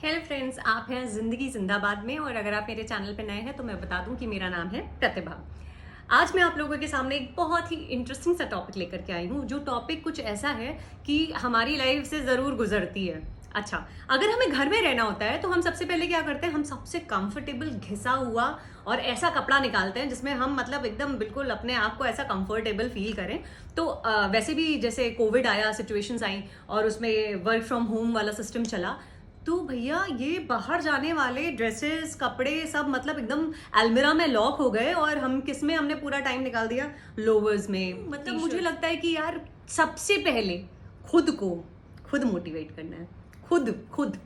Hello friends, आप हैं जिंदगी जिंदाबाद में। और अगर आप मेरे चैनल पे नए हैं तो मैं बता दूं कि मेरा नाम है प्रतिभा। आज मैं आप लोगों के सामने एक बहुत ही इंटरेस्टिंग सा टॉपिक लेकर के आई हूँ, जो टॉपिक कुछ ऐसा है कि हमारी लाइफ से ज़रूर गुजरती है। अच्छा, अगर हमें घर में रहना होता है तो हम सबसे पहले क्या करते हैं, हम सबसे कंफर्टेबल घिसा हुआ और ऐसा कपड़ा निकालते हैं जिसमें हम मतलब एकदम बिल्कुल अपने आप को ऐसा कंफर्टेबल फील करें। तो वैसे भी जैसे कोविड आया, सिचुएशंस आई और उसमें वर्क फ्रॉम होम वाला सिस्टम चला, तो भैया ये बाहर जाने वाले ड्रेसेस कपड़े सब मतलब एकदम अलमीरा में लॉक हो गए और हम किस में हमने पूरा टाइम निकाल दिया, लोवर्स में। मतलब मुझे लगता है कि यार सबसे पहले खुद को खुद मोटिवेट करना है। खुद खुद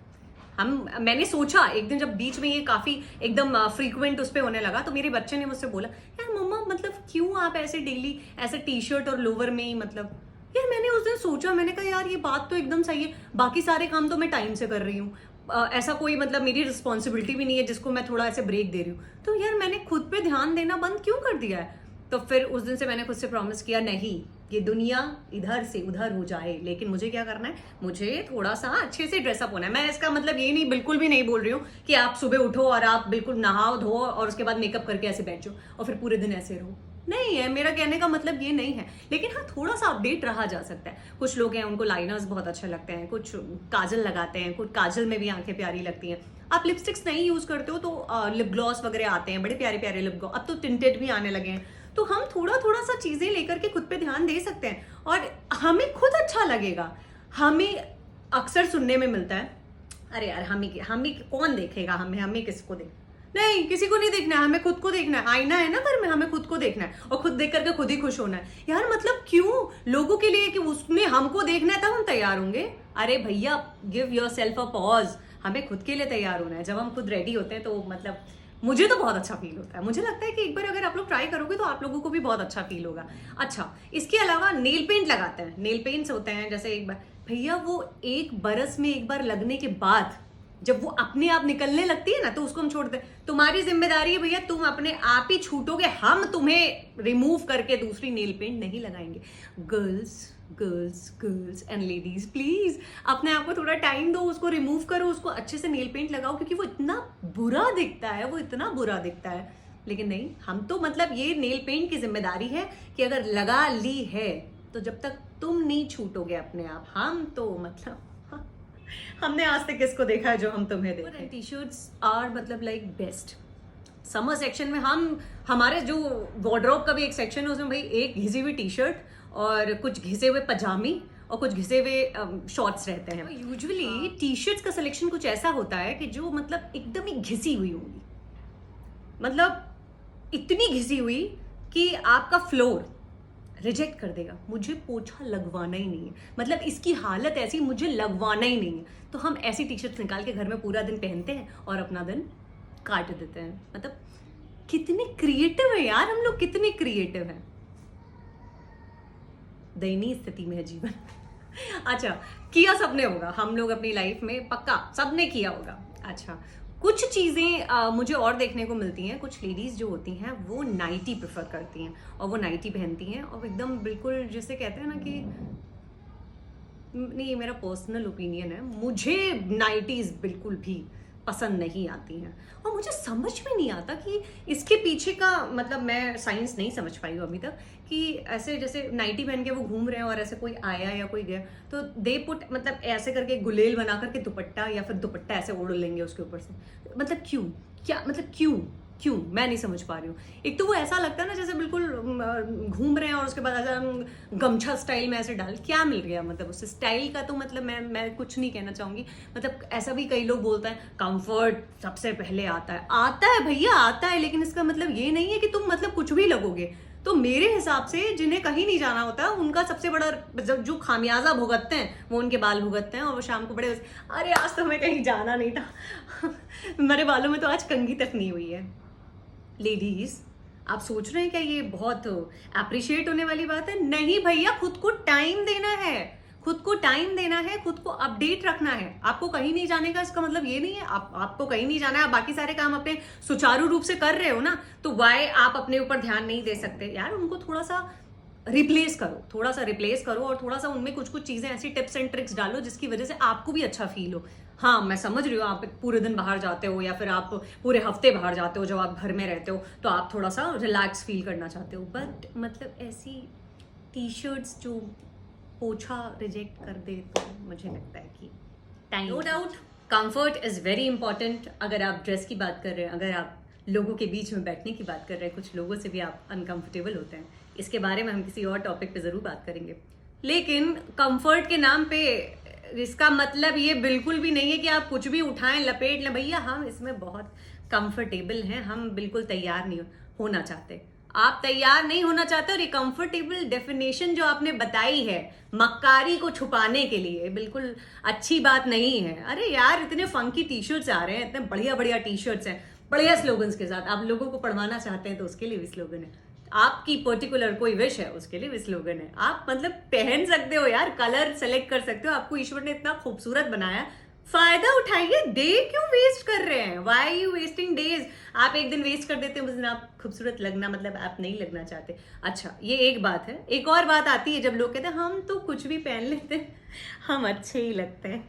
मैंने सोचा एक दिन, जब बीच में ये काफी एकदम फ्रीक्वेंट उस पे होने लगा, तो मेरे बच्चे ने मुझसे बोला, यार मम्मा मतलब क्यों आप ऐसे डेली ऐसे टी शर्ट और लोवर में ही मतलब। यार मैंने उस दिन सोचा, मैंने कहा यार ये बात तो एकदम सही है, बाकी सारे काम तो मैं टाइम से कर रही हूँ, ऐसा कोई मतलब मेरी रिस्पॉन्सिबिलिटी भी नहीं है जिसको मैं थोड़ा ऐसे ब्रेक दे रही हूँ। तो यार मैंने खुद पे ध्यान देना बंद क्यों कर दिया है? तो फिर उस दिन से मैंने खुद से प्रॉमिस किया, नहीं ये दुनिया इधर से उधर हो जाए लेकिन मुझे क्या करना है, मुझे थोड़ा सा अच्छे से ड्रेसअप होना है। मैं इसका मतलब ये नहीं, बिल्कुल भी नहीं बोल रही हूँ कि आप सुबह उठो और आप बिल्कुल नहाओ धो और उसके बाद मेकअप करके ऐसे बैठ जाओ और फिर पूरे दिन ऐसे रहो। नहीं है, मेरा कहने का मतलब ये नहीं है। लेकिन हाँ, थोड़ा सा अपडेट रहा जा सकता है। कुछ लोग हैं उनको लाइनर्स बहुत अच्छे लगते हैं, कुछ काजल लगाते हैं, कुछ काजल में भी आंखें प्यारी लगती हैं। आप लिपस्टिक्स नहीं यूज करते हो तो लिप ग्लॉस वगैरह आते हैं, बड़े प्यारे प्यारे लिप ग्लॉस, अब तो टिंटेड भी आने लगे हैं। तो हम थोड़ा थोड़ा सा चीजें लेकर के खुद पे ध्यान दे सकते हैं और हमें खुद अच्छा लगेगा। हमें अक्सर सुनने में मिलता है, अरे यार हमें कौन देखेगा, हमें किसको देख। नहीं, किसी को नहीं देखना है, हमें खुद को देखना है। आईना है ना घर में, हमें खुद को देखना है और खुद देख करके खुद ही खुश होना है। यार मतलब क्यों लोगों के लिए कि उसने हमको देखना है तब हम तैयार होंगे? अरे भैया, give your self a pause. हमें खुद के लिए तैयार होना है। जब हम खुद रेडी होते हैं तो मतलब मुझे तो बहुत अच्छा फील होता है। मुझे लगता है कि एक बार अगर आप लोग ट्राई करोगे तो आप लोगों को भी बहुत अच्छा फील होगा। अच्छा, इसके अलावा नेल पेंट लगाते हैं। नेल पेंट्स होते हैं जैसे एक बार, भैया वो एक बरस में एक बार लगने के बाद जब वो अपने आप निकलने लगती है ना, तो उसको हम छोड़ते हैं। तुम्हारी जिम्मेदारी है भैया, तुम अपने आप ही छूटोगे, हम तुम्हें रिमूव करके दूसरी नेल पेंट नहीं लगाएंगे। Girls girls girls and ladies, please अपने आप को थोड़ा टाइम दो, उसको रिमूव करो, उसको अच्छे से नेल पेंट लगाओ, क्योंकि वो इतना बुरा दिखता है, वो इतना बुरा दिखता है। लेकिन नहीं, हम तो मतलब ये नेल पेंट की जिम्मेदारी है कि अगर लगा ली है तो जब तक तुम नहीं छूटोगे अपने आप, हम तो मतलब हमने आज तक किसको देखा है जो हम तुम्हें देखें। टी शर्ट्स आर मतलब लाइक बेस्ट। समर सेक्शन में हमारे जो वार्डरोब का भी एक सेक्शन है, उसमें भाई एक घिसी हुई टी शर्ट और कुछ घिसे हुए पजामी और कुछ घिसे हुए शॉर्ट्स रहते हैं। यूजुअली टी शर्ट्स का सिलेक्शन कुछ ऐसा होता है कि जो मतलब एकदम ही घिसी हुई होगी, मतलब इतनी घिसी हुई कि आपका फ्लोर रिजेक्ट कर देगा। मुझे पोछा लगवाना ही नहीं है, मतलब इसकी हालत ऐसी, मुझे लगवाना ही नहीं है। तो हम ऐसी टी शर्ट निकाल के घर में पूरा दिन पहनते हैं और अपना दिन काट देते हैं। मतलब कितने क्रिएटिव है यार हम लोग, कितने क्रिएटिव हैं। दयनीय स्थिति में है जीवन। अच्छा, किया सबने होगा, हम लोग अपनी लाइफ में पक्का सबने किया होगा। अच्छा, कुछ चीज़ें मुझे और देखने को मिलती हैं। कुछ लेडीज़ जो होती हैं वो नाइटी प्रेफर करती हैं और वो नाइटी पहनती हैं और एकदम बिल्कुल जिसे कहते हैं ना कि, नहीं ये मेरा पर्सनल ओपिनियन है, मुझे नाइटीज़ बिल्कुल भी पसंद नहीं आती हैं। और मुझे समझ में नहीं आता कि इसके पीछे का मतलब, मैं साइंस नहीं समझ पाई हूँ अभी तक कि ऐसे जैसे नाइटी पहन के वो घूम रहे हैं और ऐसे कोई आया या कोई गया तो दे पुट मतलब ऐसे करके गुलेल बना करके दुपट्टा, या फिर दुपट्टा ऐसे ओढ़ लेंगे उसके ऊपर से। मतलब क्यों, क्या मतलब क्यों क्यों, मैं नहीं समझ पा रही हूँ। एक तो वो ऐसा लगता है ना जैसे बिल्कुल घूम रहे हैं और उसके बाद ऐसा गमछा स्टाइल में ऐसे डाल, क्या मिल गया मतलब उससे स्टाइल का। तो मतलब मैं कुछ नहीं कहना चाहूंगी। मतलब ऐसा भी कई लोग बोलते हैं कंफर्ट सबसे पहले आता है भैया आता है, लेकिन इसका मतलब ये नहीं है कि तुम मतलब कुछ भी लगोगे। तो मेरे हिसाब से जिन्हें कहीं नहीं जाना होता उनका सबसे बड़ा जो खामियाजा भुगतते हैं वो उनके बाल भुगतते हैं और वो शाम को बड़े अरे आज तो हमें कहीं जाना नहीं था। मेरे बालों में तो आज कंघी तक नहीं हुई है। लेडीज, आप सोच रहे हैं क्या ये बहुत अप्रिशिएट होने वाली बात है? नहीं भैया, खुद को टाइम देना है, खुद को टाइम देना है, खुद को अपडेट रखना है। आपको कहीं नहीं जाने का इसका मतलब ये नहीं है आपको कहीं नहीं जाना है, आप बाकी सारे काम अपने सुचारू रूप से कर रहे हो ना, तो वाई आप अपने ऊपर ध्यान नहीं दे सकते? यार उनको थोड़ा सा रिप्लेस करो, थोड़ा सा रिप्लेस करो और थोड़ा सा उनमें कुछ कुछ चीजें ऐसी टिप्स एंड ट्रिक्स डालो जिसकी वजह से आपको भी अच्छा फील हो। हाँ, मैं समझ रही हूँ, आप पूरे दिन बाहर जाते हो या फिर आप पूरे हफ्ते बाहर जाते हो, जब आप घर में रहते हो तो आप थोड़ा सा रिलैक्स फील करना चाहते हो, बट मतलब ऐसी टी शर्ट्स जो पोछा रिजेक्ट कर दे तो मुझे लगता है कि time. No doubt comfort is very important. अगर आप ड्रेस की बात कर रहे हैं, अगर आप लोगों के बीच में बैठने की बात कर रहे हैं, कुछ लोगों से भी आप अनकंफर्टेबल होते हैं, इसके बारे में हम किसी और टॉपिक पे ज़रूर बात करेंगे। लेकिन कंफर्ट के नाम पे इसका मतलब ये बिल्कुल भी नहीं है कि आप कुछ भी उठाएं लपेट लें। भैया हम इसमें बहुत कंफर्टेबल हैं, हम बिल्कुल तैयार नहीं होना चाहते। आप तैयार नहीं होना चाहते और ये कंफर्टेबल डेफिनेशन जो आपने बताई है मक्कारी को छुपाने के लिए बिल्कुल अच्छी बात नहीं है। अरे यार इतने फंकी टी शर्ट्स आ रहे हैं, इतने बढ़िया बढ़िया टी शर्ट्स हैं बढ़िया स्लोगन्स के साथ, आप लोगों को पढ़वाना चाहते हैं तो उसके लिए भी स्लोगन है, आपकी पर्टिकुलर कोई विश है उसके लिए भी स्लोगन है। आप मतलब पहन सकते हो यार, कलर सेलेक्ट कर सकते हो, आपको ईश्वर ने इतना खूबसूरत बनाया, फायदा उठाइए। डे क्यों वेस्ट कर रहे हैं? Why you wasting days? आप एक दिन वेस्ट कर देते हो, उस दिन आप खूबसूरत लगना मतलब आप नहीं लगना चाहते। अच्छा ये एक बात है। एक और बात आती है जब लोग कहते हैं हम तो कुछ भी पहन लेते हैं, हम अच्छे ही लगते हैं।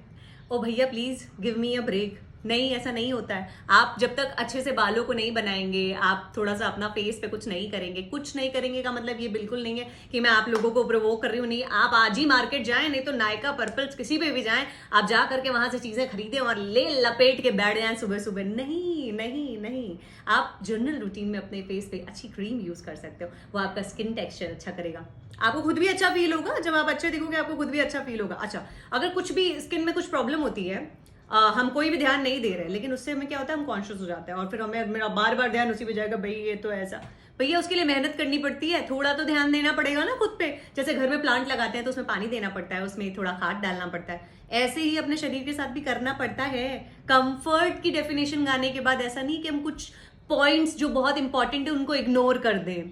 ओ भैया please give me a break. नहीं, ऐसा नहीं होता है। आप जब तक अच्छे से बालों को नहीं बनाएंगे, आप थोड़ा सा अपना फेस पे कुछ नहीं करेंगे, कुछ नहीं करेंगे का मतलब ये बिल्कुल नहीं है कि मैं आप लोगों को प्रोवोक कर रही हूँ। नहीं, आप आज ही मार्केट जाएं, नहीं तो नायका पर्पल्स किसी पे भी जाएं, आप जा करके वहां से चीजें खरीदें और ले लपेट के बैठ जाएं सुबह सुबह। नहीं नहीं नहीं, आप जर्नल रूटीन में अपने फेस पे अच्छी क्रीम यूज कर सकते हो, वो आपका स्किन टेक्सचर अच्छा करेगा, आपको खुद भी अच्छा फील होगा। जब आप अच्छे दिखोगे आपको खुद भी अच्छा फील होगा। अच्छा अगर कुछ भी स्किन में कुछ प्रॉब्लम होती है, हम कोई भी ध्यान नहीं दे रहे, लेकिन उससे हमें क्या होता है, हम कॉन्शियस हो जाते हैं और फिर हमें मेरा बार बार ध्यान उसी पे जाएगा, भाई ये तो ऐसा। भैया उसके लिए मेहनत करनी पड़ती है, थोड़ा तो ध्यान देना पड़ेगा ना खुद पे। जैसे घर में प्लांट लगाते हैं तो उसमें पानी देना पड़ता है, उसमें थोड़ा खाद डालना पड़ता है, ऐसे ही अपने शरीर के साथ भी करना पड़ता है। कंफर्ट की डेफिनेशन गाने के बाद ऐसा नहीं कि हम कुछ पॉइंट्स जो बहुत इंपॉर्टेंट है उनको इग्नोर कर दें।